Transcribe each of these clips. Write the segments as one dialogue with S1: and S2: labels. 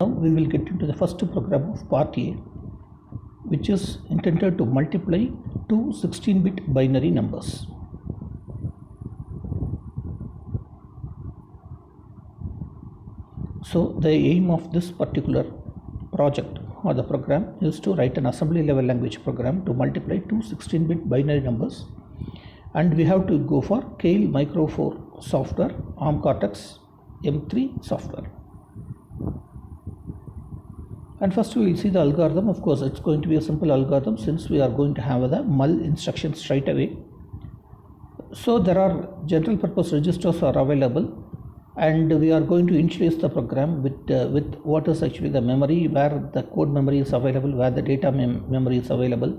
S1: Now we will get into the first program of part A, which is intended to multiply two 16-bit binary numbers. So the aim of this particular project or the program is to write an assembly level language program to multiply two 16-bit binary numbers, and we have to go for Keil Micro 4 software, ARM Cortex M3 software. And first we will see the algorithm. Of course, it's going to be a simple algorithm since we are going to have the mul instructions straight away. So there are general purpose registers are available, and we are going to initialize the program with what is actually the memory, where the code memory is available, where the data memory is available.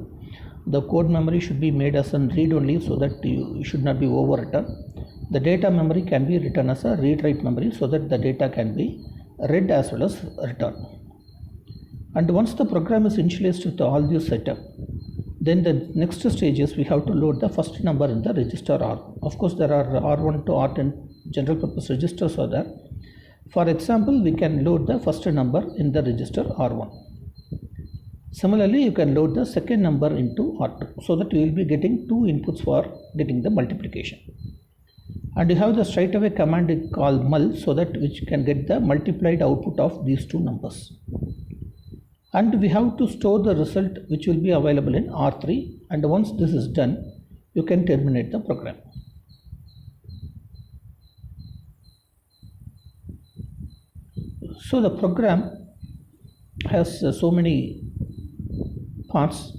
S1: The code memory should be made as a read only so that you should not be overwritten. The data memory can be written as a read-write memory so that the data can be read as well as written. And once the program is initialized with all this setup, then the next stage is we have to load the first number in the register R. Of course, there are R1 to R10 general purpose registers are there. For example, we can load the first number in the register R1. Similarly, you can load the second number into R2 so that you will be getting two inputs for getting the multiplication. And you have the straightaway command called mul so that which can get the multiplied output of these two numbers. And we have to store the result which will be available in R3, and once this is done, you can terminate the program. So the program has so many parts.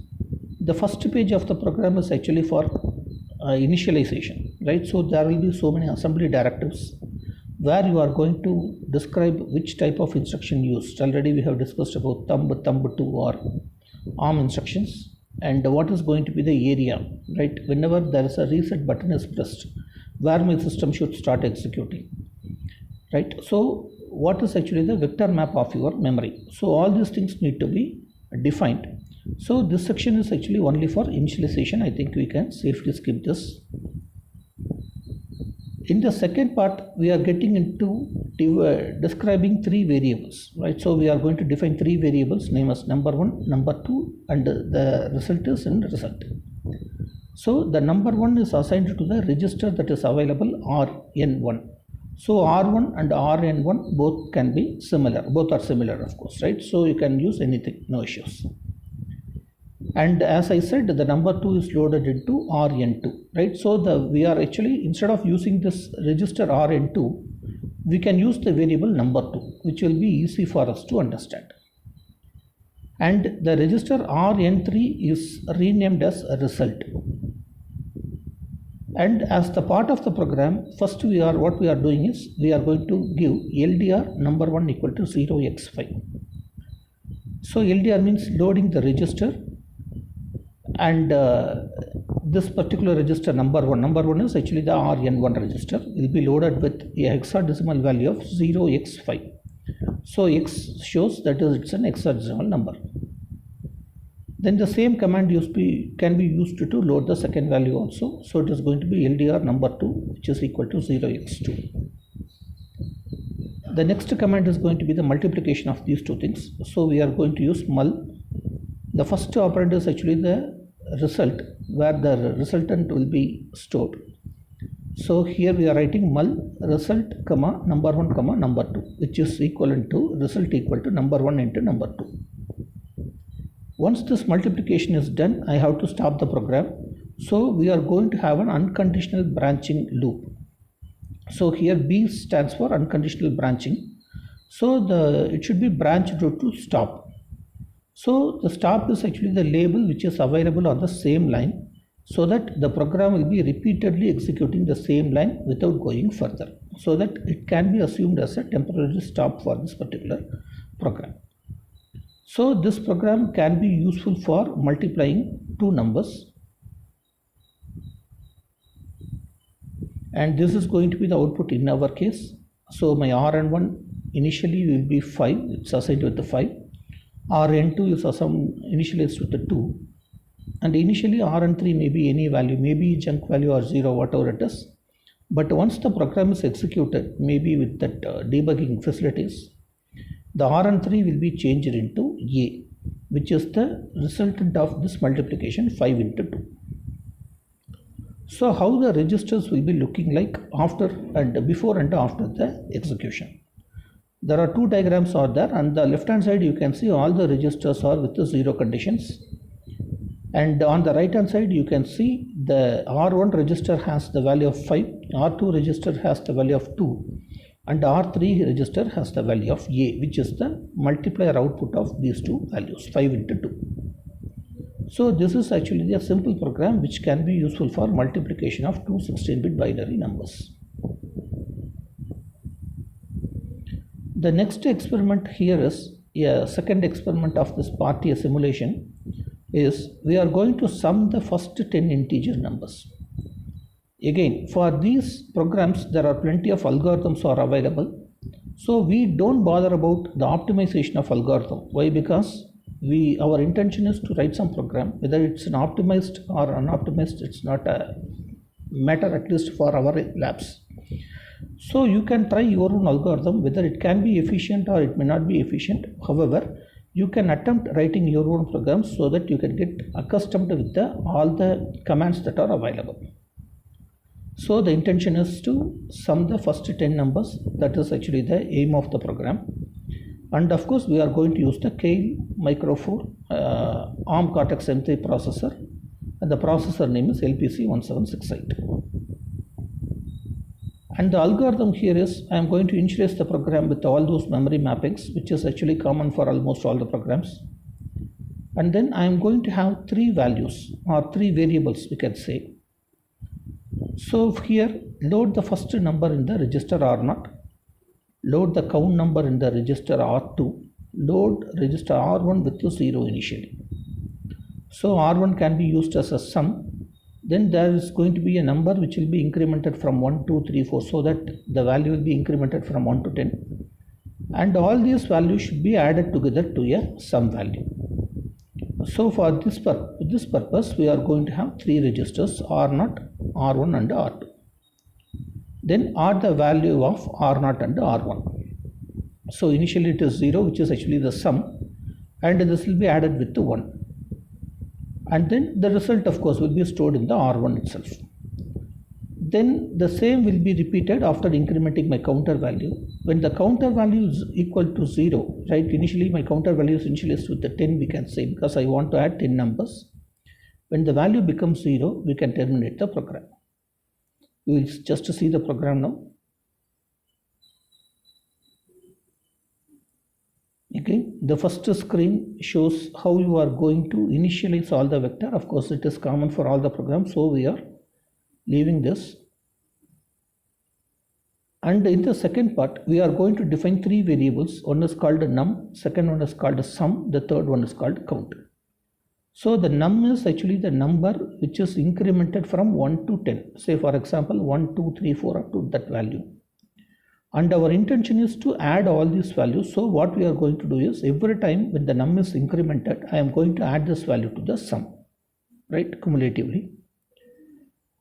S1: The first page of the program is actually for initialization, right? So there will be so many assembly directives where you are going to describe which type of instruction used. Already we have discussed about thumb2 or ARM instructions, and what is going to be the area, right? Whenever there is a reset button is pressed, where my system should start executing, right? So what is actually the vector map of your memory? So all these things need to be defined. So this section is actually only for initialization. I think we can safely skip this. In the second part, we are getting into describing three variables, right? So we are going to define three variables, name as number 1, number 2, and the result is in result. So the number 1 is assigned to the register that is available RN1. So R1 and RN1 both can be similar, both are similar of course, right? So you can use anything, no issues. And as I said, the number 2 is loaded into RN2, right? So we are actually, instead of using this register RN2, we can use the variable number 2, which will be easy for us to understand. And the register RN3 is renamed as a result. And as the part of the program, first what we are doing is we are going to give LDR number 1 equal to 0x5. So LDR means loading the register. And this particular register number 1 is actually the RN1 register, will be loaded with a hexadecimal value of 0x5. So X shows that it's an hexadecimal number. Then the same command can be used to load the second value also. So it is going to be LDR number 2, which is equal to 0x2. The next command is going to be the multiplication of these two things. So we are going to use mul. The first operand is actually the result, where the resultant will be stored. So here we are writing mul result comma number 1 comma number 2, which is equivalent to result equal to number 1 into number 2. Once this multiplication is done, I have to stop the program. So we are going to have an unconditional branching loop. So here B stands for unconditional branching. So it should be branched to stop. So the stop is actually the label which is available on the same line, so that the program will be repeatedly executing the same line without going further, so that it can be assumed as a temporary stop for this particular program. So this program can be useful for multiplying two numbers, and this is going to be the output in our case. So my RN1 initially will be 5, it's assigned with the 5. RN2 is initialized with the 2, and initially RN3 may be any value, maybe junk value or 0, whatever it is. But once the program is executed, maybe with that debugging facilities, the Rn3 will be changed into A, which is the resultant of this multiplication 5 into 2. So how the registers will be looking like after and before and after the execution. There are two diagrams are there. On the left hand side you can see all the registers are with the 0 conditions, and on the right hand side you can see the R1 register has the value of 5, R2 register has the value of 2, and R3 register has the value of A, which is the multiplier output of these two values, 5 into 2. So this is actually a simple program which can be useful for multiplication of two 16-bit binary numbers. The next experiment here is a second experiment of this party simulation is we are going to sum the first 10 integer numbers. Again, for these programs there are plenty of algorithms are available, so we don't bother about the optimization of algorithm. Why? Because our intention is to write some program, whether it's an optimized or unoptimized, it's not a matter, at least for our labs. So you can try your own algorithm, whether it can be efficient or it may not be efficient. However, you can attempt writing your own programs so that you can get accustomed with all the commands that are available. So the intention is to sum the first 10 numbers. That is actually the aim of the program. And of course we are going to use the Keil Micro 4 ARM Cortex M3 processor, and the processor name is LPC1768. And the algorithm here is I am going to initialize the program with all those memory mappings, which is actually common for almost all the programs. And then I am going to have three values or three variables, we can say. So here load the first number in the register R0, load the count number in the register R2, load register R1 with the 0 initially. So R1 can be used as a sum. Then there is going to be a number which will be incremented from 1, 2, 3, 4, so that the value will be incremented from 1 to 10. And all these values should be added together to a sum value. So for this purpose, we are going to have three registers, R0, R1 and R2. Then add the value of R0 and R1. So initially it is 0, which is actually the sum, and this will be added with the 1. And then the result of course will be stored in the R1 itself. Then the same will be repeated after incrementing my counter value. When the counter value is equal to 0, right, initially my counter value is initialized with the 10, we can say, because I want to add 10 numbers. When the value becomes 0, we can terminate the program. We will just see the program now. Okay, the first screen shows how you are going to initialize all the vector. Of course, it is common for all the programs, so we are leaving this. And in the second part, we are going to define three variables. One is called num, second one is called sum, the third one is called count. So the num is actually the number which is incremented from 1 to 10. Say for example 1, 2, 3, 4 up to that value. And our intention is to add all these values. So what we are going to do is every time when the num is incremented, I am going to add this value to the sum, right, cumulatively.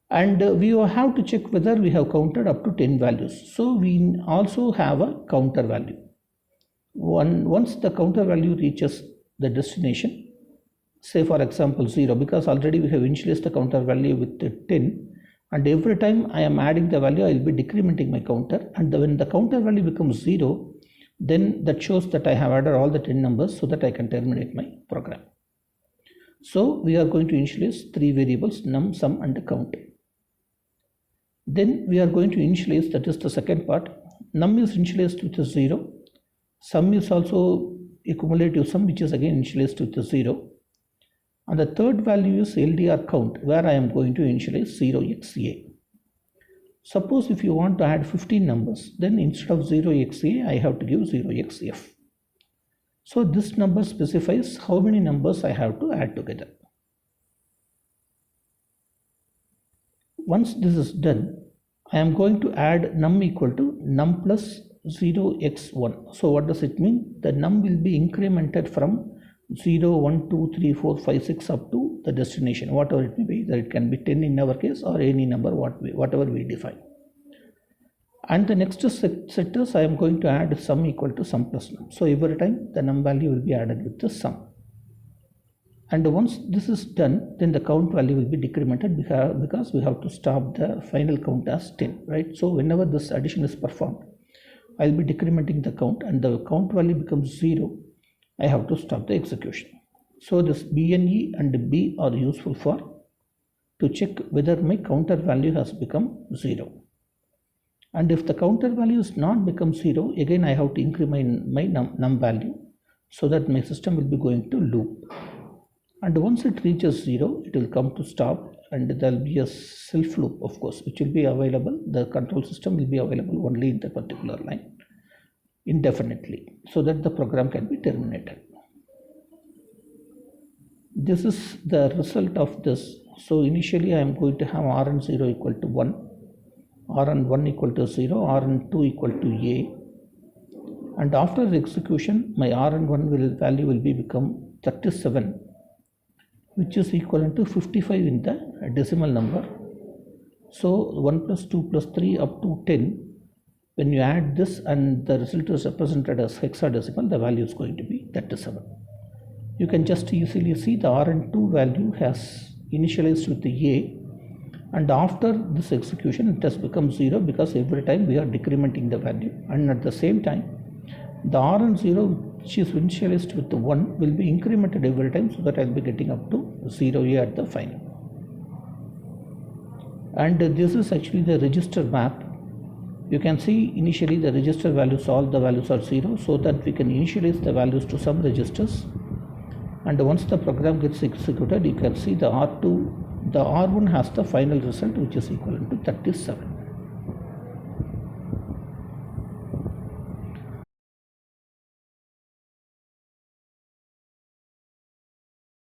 S1: And we have to check whether we have counted up to 10 values. So we also have a counter value. Once the counter value reaches the destination, say for example 0, because already we have initialized the counter value with 10, and every time I am adding the value I will be decrementing my counter, and when the counter value becomes 0, then that shows that I have added all the 10 numbers so that I can terminate my program. So we are going to initialize three variables, num, sum and count. Then we are going to initialize, that is the second part, num is initialized with 0, sum is also a cumulative sum which is again initialized with 0. And the third value is LDR count, where I am going to initialize 0xa. Suppose if you want to add 15 numbers, then instead of 0xa, I have to give 0xf. So this number specifies how many numbers I have to add together. Once this is done, I am going to add num equal to num plus 0x1. So what does it mean? The num will be incremented from 0, 1, 2, 3, 4, 5, 6 up to the destination, whatever it may be. Either it can be 10 in our case or any number whatever we define. And the next set is I am going to add sum equal to sum plus num. So every time the num value will be added with the sum. And once this is done, then the count value will be decremented because we have to stop the final count as 10, right? So whenever this addition is performed, I'll be decrementing the count, and the count value becomes 0. I have to stop the execution. So this BNE and B are useful to check whether my counter value has become 0. And if the counter value is not become 0, again I have to increment my num value so that my system will be going to loop. And once it reaches 0, it will come to stop, and there will be a self loop, of course, which will be available. The control system will be available only in the particular line indefinitely, so that the program can be terminated. This is the result of this. So initially I am going to have Rn0 equal to 1, Rn1 equal to 0, Rn2 equal to A, and after the execution my Rn1 value will become 37, which is equivalent to 55 in the decimal number. So 1 plus 2 plus 3 up to 10, when you add this and the result is represented as hexadecimal, the value is going to be 37. You can just easily see the Rn2 value has initialized with the A, and after this execution it has become 0 because every time we are decrementing the value, and at the same time the Rn0, which is initialized with the 1, will be incremented every time, so that I will be getting up to 0A at the final. And this is actually the register map. You can see initially the register values, all the values are 0, so that we can initialize the values to some registers. And once the program gets executed, you can see the R1 has the final result, which is equivalent to 37.